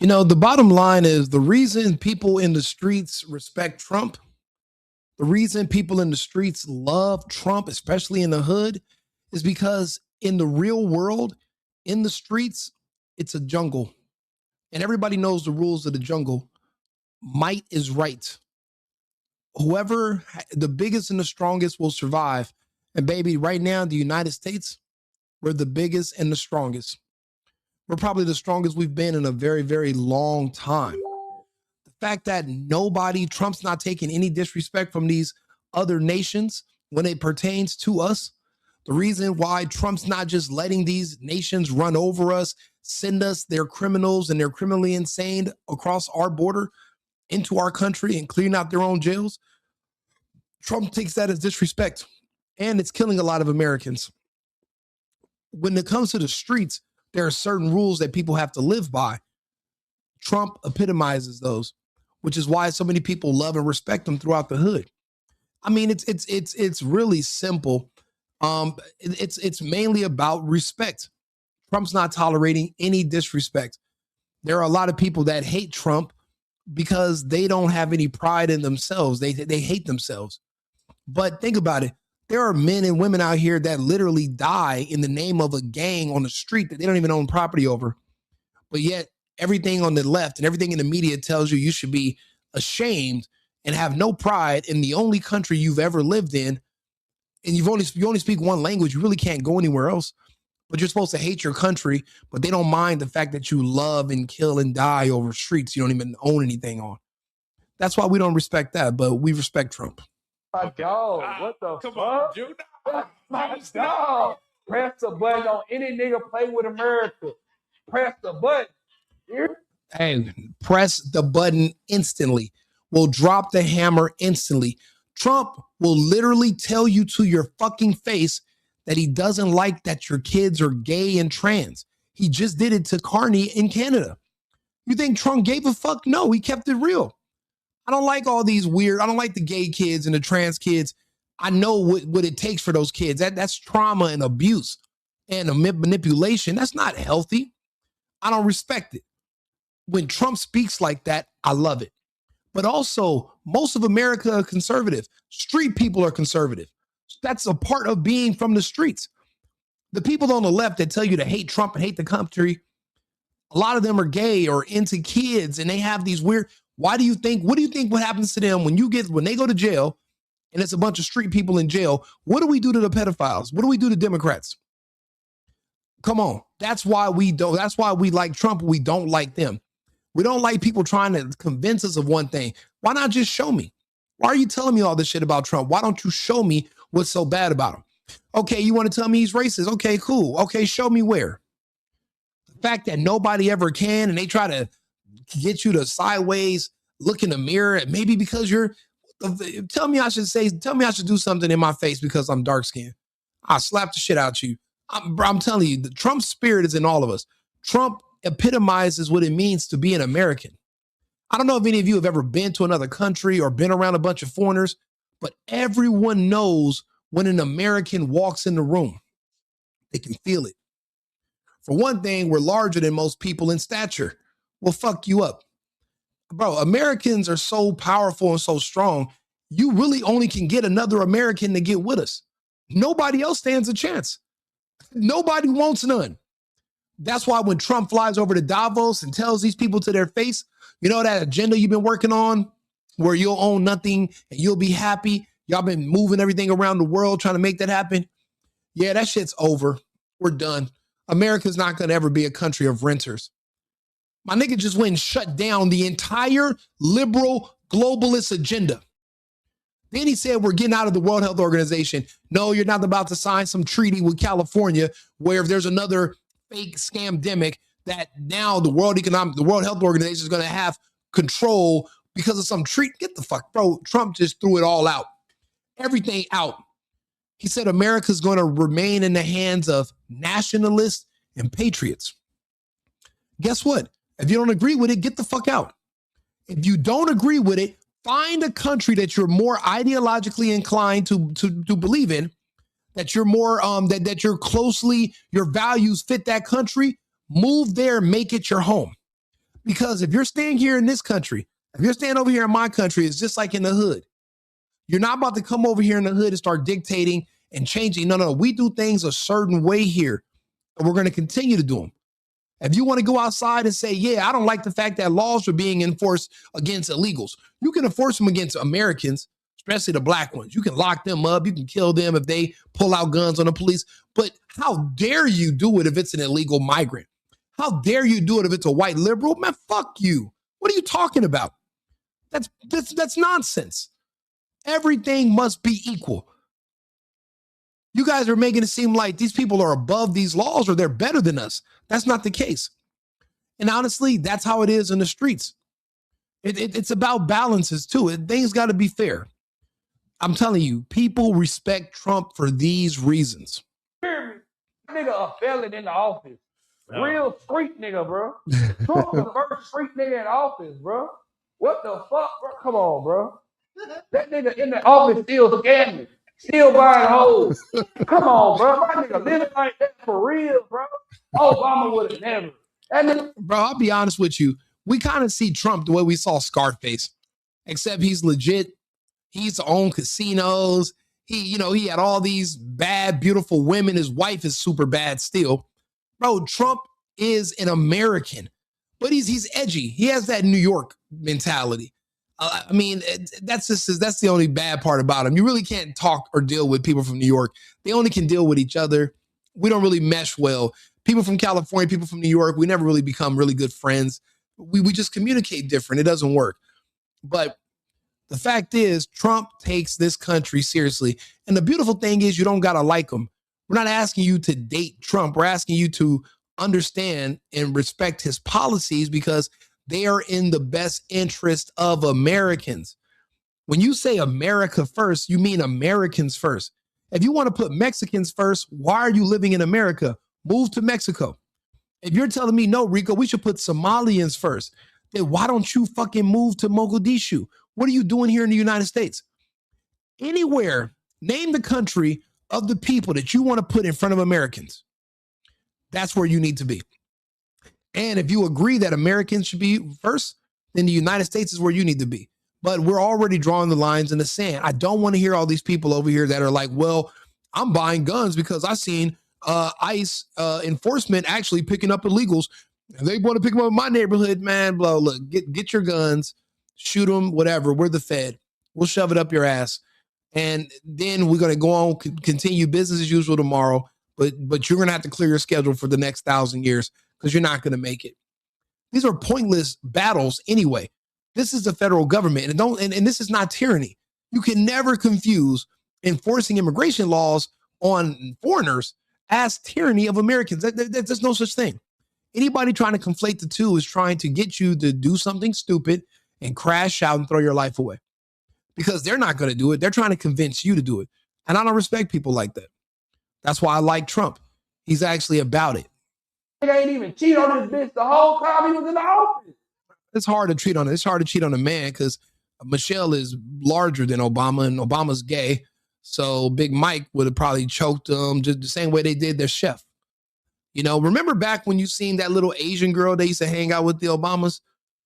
The bottom line is the reason people in the streets respect Trump, the reason people in the streets love Trump, especially in the hood, is because in the real world, in the streets, it's a jungle. And everybody knows the rules of the jungle. Might is right. The biggest and the strongest will survive. And baby, right now, the United States, we're the biggest and the strongest. We're probably the strongest we've been in a very, very long time. The fact that Trump's not taking any disrespect from these other nations when it pertains to us, the reason why Trump's not just letting these nations run over us, send us their criminals and their criminally insane across our border into our country and clearing out their own jails, Trump takes that as disrespect, and it's killing a lot of Americans. When it comes to the streets, there are certain rules that people have to live by. Trump epitomizes those, which is why so many people love and respect him throughout the hood. I mean, it's really simple. It's mainly about respect. Trump's not tolerating any disrespect. There are a lot of people that hate Trump because they don't have any pride in themselves. They hate themselves. But think about it. There are men and women out here that literally die in the name of a gang on the street that they don't even own property over. But yet everything on the left and everything in the media tells you should be ashamed and have no pride in the only country you've ever lived in. And you only speak one language. You really can't go anywhere else. But you're supposed to hate your country, but they don't mind the fact that you love and kill and die over streets you don't even own anything on. That's why we don't respect that, but we respect Trump. My dog, what the come fuck? On, my dog. Press the button on any nigga play with America. Press the button. Hey, press the button instantly. We'll drop the hammer instantly. Trump will literally tell you to your fucking face that he doesn't like that your kids are gay and trans. He just did it to Carney in Canada. You think Trump gave a fuck? No, he kept it real. I don't like all these I don't like the gay kids and the trans kids. I know what it takes for those kids. That's trauma and abuse and manipulation. That's not healthy. I don't respect it. When Trump speaks like that, I love it. But also, most of America are conservative. Street people are conservative. That's a part of being from the streets. The people on the left that tell you to hate Trump and hate the country, a lot of them are gay or into kids, and they have these weird. What do you think what happens to them when they go to jail and it's a bunch of street people in jail? What do we do to the pedophiles? What do we do to Democrats? Come on. That's why we like Trump. We don't like them. We don't like people trying to convince us of one thing. Why not just show me? Why are you telling me all this shit about Trump? Why don't you show me what's so bad about him? Okay, you want to tell me he's racist? Okay, cool. Okay, show me where. The fact that nobody ever can, and they try to get you to sideways look in the mirror, and maybe because tell me I should do something in my face because I'm dark skinned. I'll slap the shit out you. I'm telling you, the Trump spirit is in all of us. Trump epitomizes what it means to be an American. I don't know if any of you have ever been to another country or been around a bunch of foreigners, but everyone knows when an American walks in the room. They can feel it. For one thing, we're larger than most people in stature. We'll fuck you up. Bro, Americans are so powerful and so strong, you really only can get another American to get with us. Nobody else stands a chance. Nobody wants none. That's why when Trump flies over to Davos and tells these people to their face, you know that agenda you've been working on where you'll own nothing and you'll be happy. Y'all been moving everything around the world trying to make that happen. Yeah, that shit's over. We're done. America's not going to ever be a country of renters. My nigga just went and shut down the entire liberal globalist agenda. Then he said, we're getting out of the World Health Organization. No, you're not about to sign some treaty with California where if there's another fake scamdemic that now the World Health Organization is going to have control because of some treat. Get the fuck, bro. Trump just threw it all out. Everything out. He said America's going to remain in the hands of nationalists and patriots. Guess what? If you don't agree with it, get the fuck out. If you don't agree with it, find a country that you're more ideologically inclined to believe in, that you're more that you're closely, your values fit that country. Move there, make it your home. Because if you're staying here in this country, if you're staying over here in my country, it's just like in the hood. You're not about to come over here in the hood and start dictating and changing. No, we do things a certain way here, and we're going to continue to do them. If you want to go outside and say, yeah, I don't like the fact that laws are being enforced against illegals, you can enforce them against Americans, especially the black ones. You can lock them up. You can kill them if they pull out guns on the police. But how dare you do it if it's an illegal migrant? How dare you do it if it's a white liberal? Man, fuck you. What are you talking about? That's nonsense. Everything must be equal. You guys are making it seem like these people are above these laws or they're better than us. That's not the case. And honestly, that's how it is in the streets. It's about balances too. Things got to be fair. I'm telling you, people respect Trump for these reasons. Nigga a felon in the office. Real street nigga, bro. Trump the first street nigga in office, bro. What the fuck, bro? Come on, bro. That nigga in the office still scamming. Still buying hoes. Come on, bro. My nigga living like that for real, bro. Obama would have never. That nigga. Bro, I'll be honest with you. We kind of see Trump the way we saw Scarface, except he's legit. He's owned casinos. He had all these bad, beautiful women. His wife is super bad still. Bro, Trump is an American, but he's edgy. He has that New York mentality. I mean, that's the only bad part about him. You really can't talk or deal with people from New York. They only can deal with each other. We don't really mesh well. People from California, people from New York, we never really become really good friends. We just communicate different. It doesn't work. But the fact is, Trump takes this country seriously. And the beautiful thing is you don't got to like him. We're not asking you to date Trump. We're asking you to understand and respect his policies because they are in the best interest of Americans. When you say America first, you mean Americans first. If you want to put Mexicans first, why are you living in America? Move to Mexico. If you're telling me, no, Rico, we should put Somalians first, then why don't you fucking move to Mogadishu? What are you doing here in the United States? Anywhere, name the country of the people that you want to put in front of Americans. That's where you need to be. And if you agree that Americans should be first, then the United States is where you need to be. But we're already drawing the lines in the sand. I don't want to hear all these people over here that are like, well, I'm buying guns because I seen ICE enforcement actually picking up illegals. They want to pick them up in my neighborhood, man. Blah, look, get your guns, shoot them, whatever. We're the Fed. We'll shove it up your ass. And then we're going to go on, continue business as usual tomorrow. But you're going to have to clear your schedule for the next 1,000 years because you're not going to make it. These are pointless battles anyway. This is the federal government, and this is not tyranny. You can never confuse enforcing immigration laws on foreigners as tyranny of Americans. There's no such thing. Anybody trying to conflate the two is trying to get you to do something stupid and crash out and throw your life away because they're not going to do it. They're trying to convince you to do it. And I don't respect people like that. That's why I like Trump. He's actually about it. He ain't even cheat on this bitch the whole time he was in the office. It's hard to cheat on it. It's hard to cheat on a man because Michelle is larger than Obama and Obama's gay. So Big Mike would have probably choked him just the same way they did their chef. You know, remember back when you seen that little Asian girl they used to hang out with the Obamas?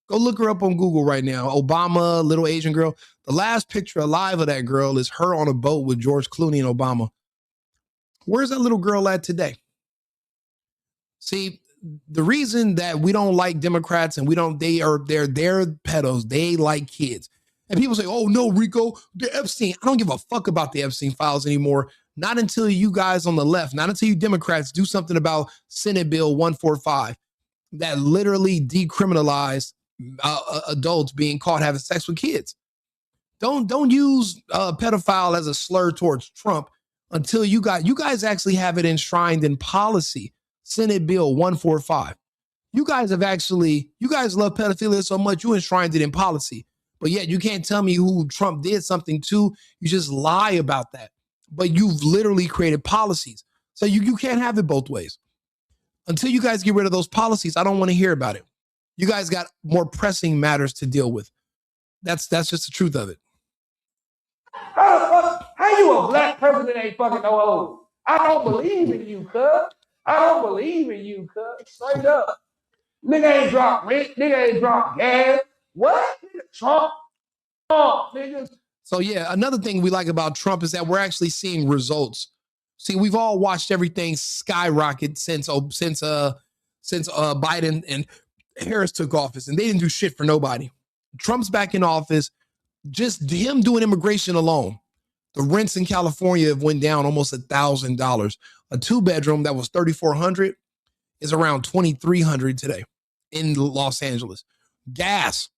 Go look her up on Google right now. Obama, little Asian girl. The last picture alive of that girl is her on a boat with George Clooney and Obama. Where's that little girl at today? See, the reason that we don't like Democrats and they're pedos. They like kids. And people say, oh no, Rico, the Epstein. I don't give a fuck about the Epstein files anymore. Not until you guys on the left, not until you Democrats do something about Senate Bill 145 that literally decriminalized adults being caught having sex with kids. Don't use pedophile as a slur towards Trump until you guys actually have it enshrined in policy. Senate Bill 145. You guys love pedophilia so much, you enshrined it in policy. But yet you can't tell me who Trump did something to. You just lie about that. But you've literally created policies. So you can't have it both ways. Until you guys get rid of those policies, I don't want to hear about it. You guys got more pressing matters to deal with. That's just the truth of it. How you a black president ain't fucking no hoes? I don't believe in you, cuz. I don't believe in you, cuz. Straight up. Nigga ain't drop rent. Nigga ain't drop gas. What? Trump, nigga. So yeah, another thing we like about Trump is that we're actually seeing results. See, we've all watched everything skyrocket since Biden and Harris took office, and they didn't do shit for nobody. Trump's back in office. Just him doing immigration alone, the rents in California have went down almost $1,000. A 2-bedroom that was $3,400 is around $2,300 today in Los Angeles. Gas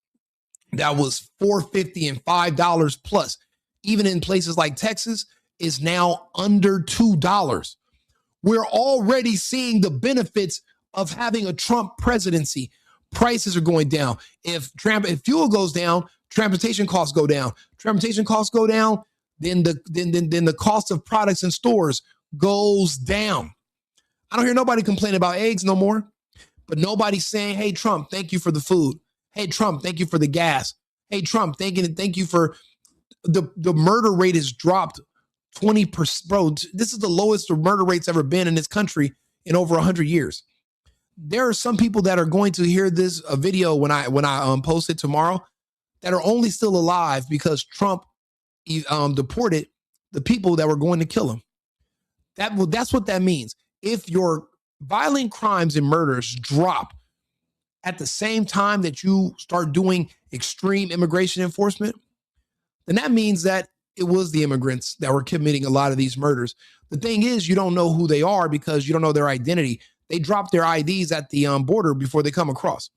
that was $4.50 and $5 plus, even in places like Texas, is now under $2. We're already seeing the benefits of having a Trump presidency. Prices are going down. If fuel goes down, transportation costs go down. Transportation costs go down, then the cost of products in stores goes down. I don't hear nobody complaining about eggs no more, but nobody's saying, "Hey Trump, thank you for the food. Hey Trump, thank you for the gas. Hey Trump, thank you for the murder rate has dropped 20%. Bro, this is the lowest the murder rate's ever been in this country in over 100 years. There are some people that are going to hear this video when I post it tomorrow that are only still alive because Trump deported the people that were going to kill him. That's what that means. If your violent crimes and murders drop at the same time that you start doing extreme immigration enforcement, then that means that it was the immigrants that were committing a lot of these murders. The thing is, you don't know who they are because you don't know their identity. They drop their IDs at the border before they come across.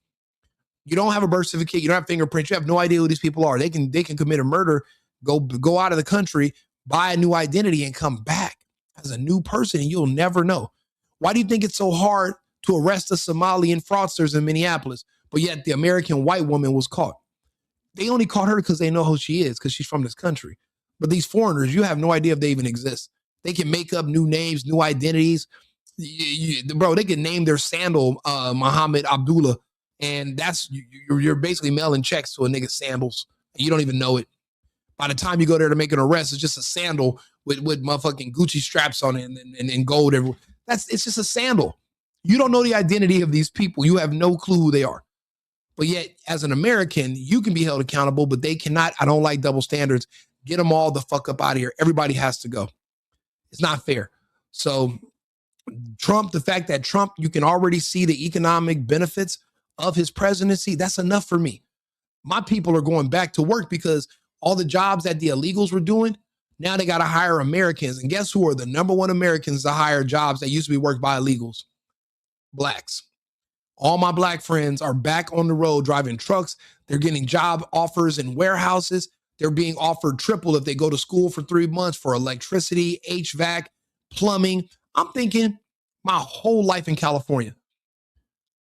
You don't have a birth certificate. You don't have fingerprints. You have no idea who these people are. They can commit a murder, go out of the country, buy a new identity, and come back as a new person, and you'll never know. Why do you think it's so hard to arrest the Somalian fraudsters in Minneapolis, but yet the American white woman was caught? They only caught her because they know who she is, because she's from this country. But these foreigners, you have no idea if they even exist. They can make up new names, new identities. Bro, they can name their sandal Muhammad Abdullah, and you're basically mailing checks to a nigga's sandals, and you don't even know it. By the time you go there to make an arrest, it's just a sandal with motherfucking Gucci straps on it and gold everywhere. It's just a sandal. You don't know the identity of these people. You have no clue who they are. But yet, as an American, you can be held accountable, but they cannot. I don't like double standards. Get them all the fuck up out of here. Everybody has to go. It's not fair. So Trump, the fact that Trump, you can already see the economic benefits of his presidency, that's enough for me. My people are going back to work because all the jobs that the illegals were doing, now they got to hire Americans. And guess who are the number one Americans to hire jobs that used to be worked by illegals? Blacks. All my black friends are back on the road driving trucks. They're getting job offers in warehouses. They're being offered triple if they go to school for 3 months for electricity, HVAC, plumbing. I'm thinking my whole life in California,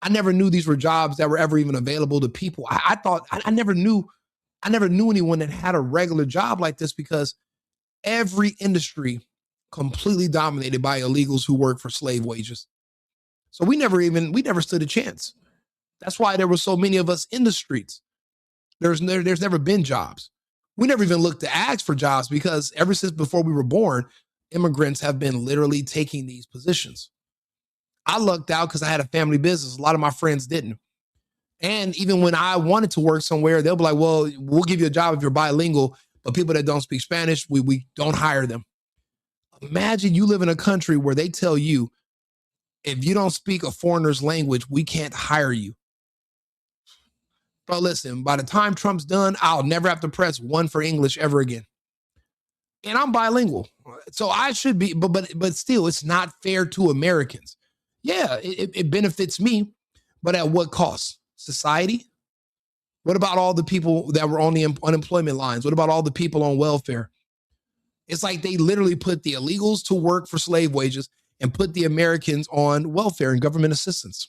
I never knew these were jobs that were ever even available to people. I thought I never knew anyone that had a regular job like this because every industry completely dominated by illegals who work for slave wages. So we never stood a chance. That's why there were so many of us in the streets. There's never been jobs. We never even looked to ask for jobs because ever since before we were born, immigrants have been literally taking these positions. I lucked out because I had a family business. A lot of my friends didn't. And even when I wanted to work somewhere, they'll be like, well, we'll give you a job if you're bilingual, but people that don't speak Spanish, we don't hire them. Imagine you live in a country where they tell you, if you don't speak a foreigner's language, we can't hire you. But listen, by the time Trump's done, I'll never have to press 1 for English ever again. And I'm bilingual. So I should be, but still, it's not fair to Americans. Yeah, it benefits me, but at what cost? Society? What about all the people that were on the unemployment lines? What about all the people on welfare? It's like they literally put the illegals to work for slave wages and put the Americans on welfare and government assistance.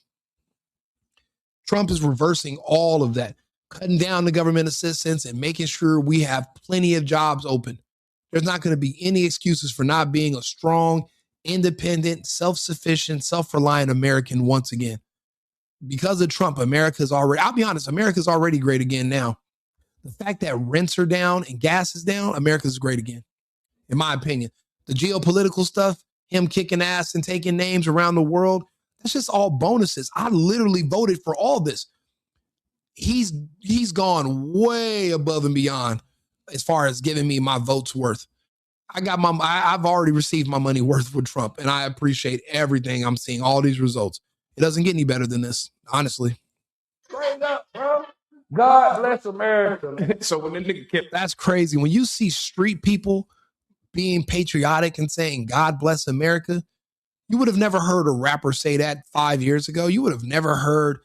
Trump is reversing all of that, cutting down the government assistance and making sure we have plenty of jobs open. There's not going to be any excuses for not being a strong, independent, self-sufficient, self-reliant American once again. Because of Trump, I'll be honest, America's already great again now. The fact that rents are down and gas is down, America's great again, in my opinion. The geopolitical stuff, him kicking ass and taking names around the world, That's just all bonuses. I literally voted for all this. He's gone way above and beyond as far as giving me my vote's worth. I've already received my money worth with Trump, and I appreciate everything I'm seeing, all these results. It doesn't get any better than this, honestly. Straight up, bro. God bless America. So when the nigga kept, that's crazy. When you see street people being patriotic and saying God bless America, you would have never heard a rapper say that 5 years ago. You would have never heard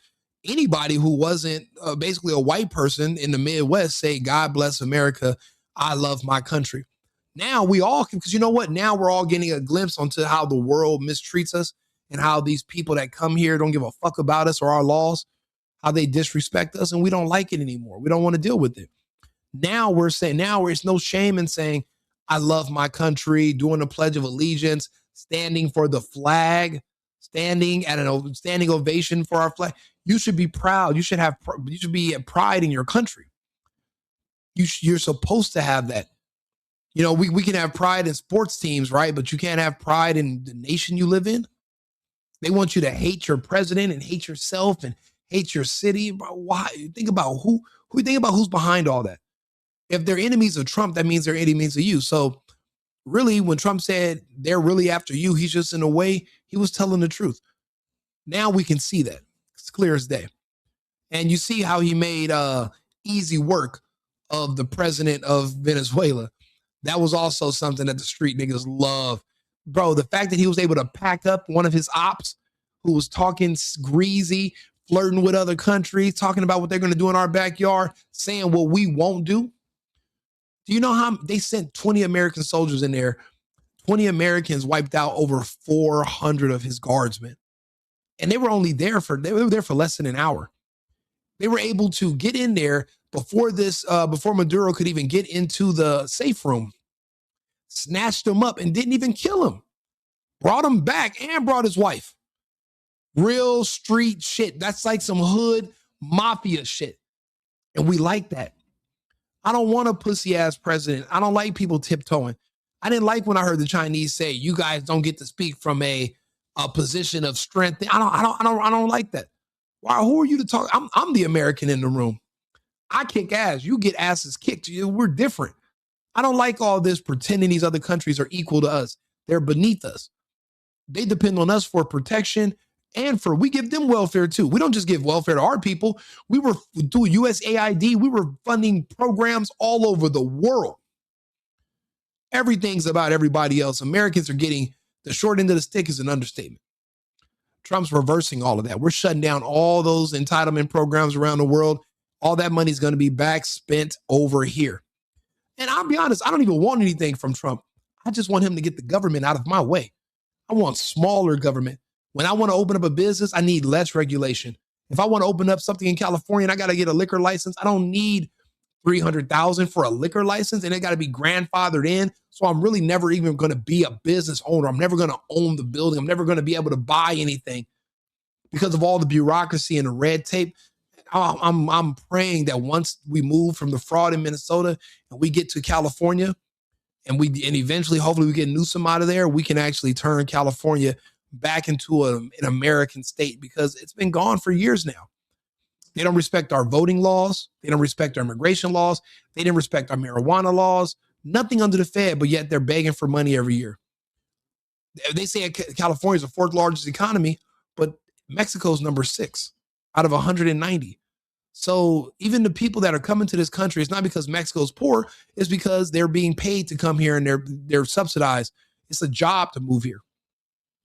anybody who wasn't basically a white person in the Midwest say God bless America. I love my country. Now we all can, because you know what? Now we're all getting a glimpse onto how the world mistreats us and how these people that come here don't give a fuck about us or our laws, how they disrespect us, and we don't like it anymore. We don't want to deal with it. Now we're saying, now it's no shame in saying, I love my country, doing the Pledge of Allegiance, standing for the flag, standing at a standing ovation for our flag. You should be proud. You should be pride in your country. You're supposed to have that. You know, we can have pride in sports teams, right? But you can't have pride in the nation you live in. They want you to hate your president and hate yourself and hate your city. Bro, why? Think about who's behind all that. If they're enemies of Trump, that means they're enemies of you. So really, when Trump said they're really after you, he's just, in a way, he was telling the truth. Now we can see that. It's clear as day. And you see how he made easy work of the president of Venezuela. That was also something that the street niggas love. Bro, the fact that he was able to pack up one of his ops who was talking greasy, flirting with other countries, talking about what they're going to do in our backyard, saying what we won't do. Do you know how they sent 20 American soldiers in there? 20 Americans wiped out over 400 of his guardsmen. And they were there for less than an hour. They were able to get in there before Maduro could even get into the safe room, snatched him up and didn't even kill him. Brought him back and brought his wife. Real street shit. That's like some hood mafia shit. And we like that. I don't want a pussy ass president. I don't like people tiptoeing. I didn't like when I heard the Chinese say, you guys don't get to speak from a position of strength. I don't like that. Why? Who are you to talk? I'm the American in the room. I kick ass. You get asses kicked. We're different. I don't like all this pretending these other countries are equal to us. They're beneath us. They depend on us for protection and we give them welfare too. We don't just give welfare to our people. We were doing USAID. We were funding programs all over the world. Everything's about everybody else. Americans are getting the short end of the stick is an understatement. Trump's reversing all of that. We're shutting down all those entitlement programs around the world. All that money is going to be back spent over here. And I'll be honest, I don't even want anything from Trump. I just want him to get the government out of my way. I want smaller government. When I want to open up a business, I need less regulation. If I want to open up something in California and I got to get a liquor license, I don't need $300,000 for a liquor license, and it got to be grandfathered in. So I'm really never even going to be a business owner. I'm never going to own the building. I'm never going to be able to buy anything because of all the bureaucracy and the red tape. I'm praying that once we move from the fraud in Minnesota and we get to California and eventually, hopefully we get Newsom out of there, we can actually turn California back into an American state, because it's been gone for years now. They don't respect our voting laws. They don't respect our immigration laws. They didn't respect our marijuana laws. Nothing under the Fed, but yet they're begging for money every year. They say California is the fourth largest economy, but Mexico's number 6 out of 190. So even the people that are coming to this country, it's not because Mexico's poor, it's because they're being paid to come here and they're subsidized. It's a job to move here.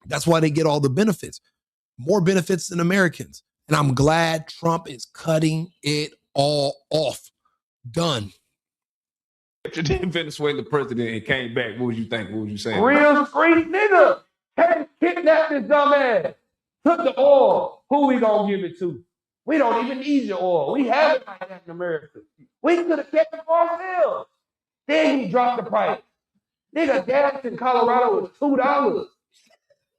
That's why they get all the benefits, more benefits than Americans. And I'm glad Trump is cutting it all off. Done. If you did Venezuela president and came back, what would you think? What would you say? Real street nigga. Had kidnapped this dumbass. Took the oil. Who we gonna give it to? We don't even need your oil. We have it like that in America. We could have kept it for ourselves. Then he dropped the price. Nigga, gas in Colorado was $2.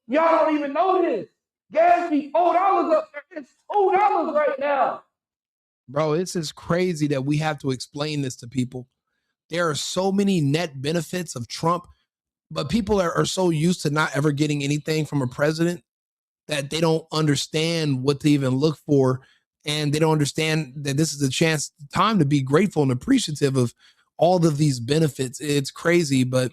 Y'all don't even know this. Gas be $4 up there. It's $2 right now. Bro, it's just crazy that we have to explain this to people. There are so many net benefits of Trump, but people are so used to not ever getting anything from a president that they don't understand what to even look for. And they don't understand that this is a time to be grateful and appreciative of all of these benefits. It's crazy, but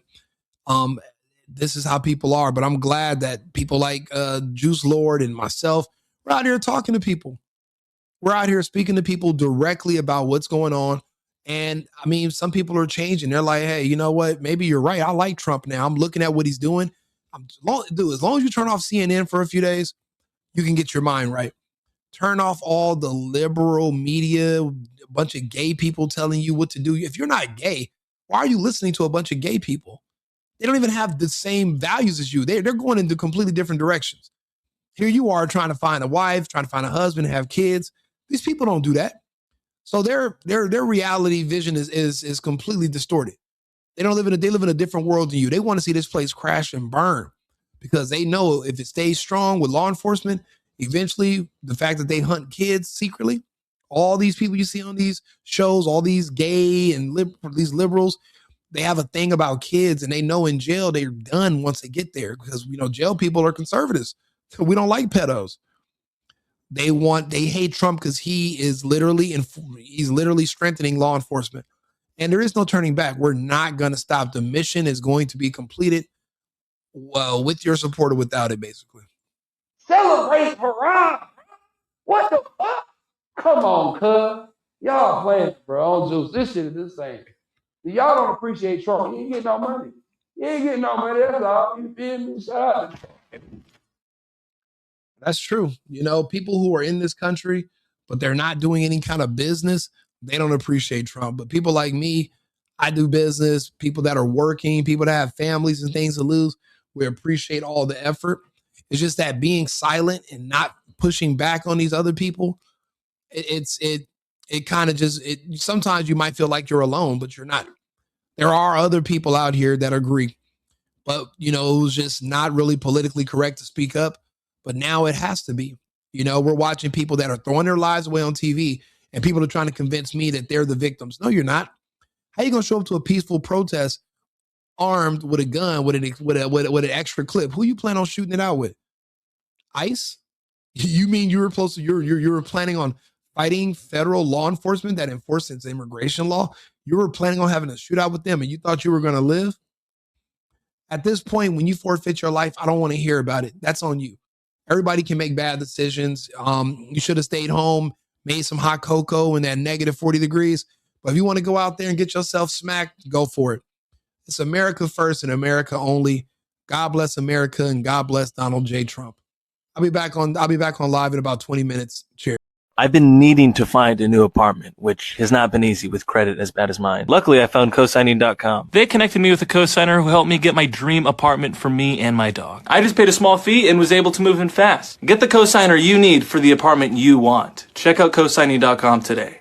this is how people are. But I'm glad that people like Juice Lord and myself, we're out here talking to people. We're out here speaking to people directly about what's going on. And I mean, some people are changing. They're like, hey, you know what? Maybe you're right. I like Trump now. I'm looking at what he's doing. As long as you turn off CNN for a few days, you can get your mind right. Turn off all the liberal media, a bunch of gay people telling you what to do. If you're not gay, why are you listening to a bunch of gay people? They don't even have the same values as you. They're going into completely different directions. Here you are trying to find a wife, trying to find a husband, have kids. These people don't do that. So their reality vision is completely distorted. They live in a different world than you. They want to see this place crash and burn because they know if it stays strong with law enforcement, eventually the fact that they hunt kids secretly, all these people you see on these shows, all these gay and these liberals, they have a thing about kids, and they know in jail they're done once they get there because jail people are conservatives. We don't like pedos. They hate Trump because he's literally strengthening law enforcement. And there is no turning back. We're not going to stop. The mission is going to be completed with your support or without it, basically. Celebrate Haram. What the fuck? Come on, cuz. Y'all playing, bro. On Juice. This shit is insane. Y'all don't appreciate Trump. You ain't getting no money. You ain't getting no money. That's all. You feel me? Shout out. That's true. People who are in this country, but they're not doing any kind of business, they don't appreciate Trump. But people like me, I do business, people that are working, people that have families and things to lose, we appreciate all the effort. It's just that being silent and not pushing back on these other people, it kind of sometimes you might feel like you're alone, but you're not. There are other people out here that agree, but it was just not really politically correct to speak up. But now it has to be. We're watching people that are throwing their lives away on TV, and people are trying to convince me that they're the victims. No, you're not. How are you going to show up to a peaceful protest armed with a gun, with an extra clip? Who you plan on shooting it out with? ICE? You mean you were planning on fighting federal law enforcement that enforces immigration law? You were planning on having a shootout with them, and you thought you were going to live? At this point, when you forfeit your life, I don't want to hear about it. That's on you. Everybody can make bad decisions. You should have stayed home, made some hot cocoa in that negative 40 degrees. But if you want to go out there and get yourself smacked, go for it. It's America first and America only. God bless America and God bless Donald J. Trump. I'll be back on live in about 20 minutes. Cheers. I've been needing to find a new apartment, which has not been easy with credit as bad as mine. Luckily, I found cosigning.com. They connected me with a cosigner who helped me get my dream apartment for me and my dog. I just paid a small fee and was able to move in fast. Get the cosigner you need for the apartment you want. Check out cosigning.com today.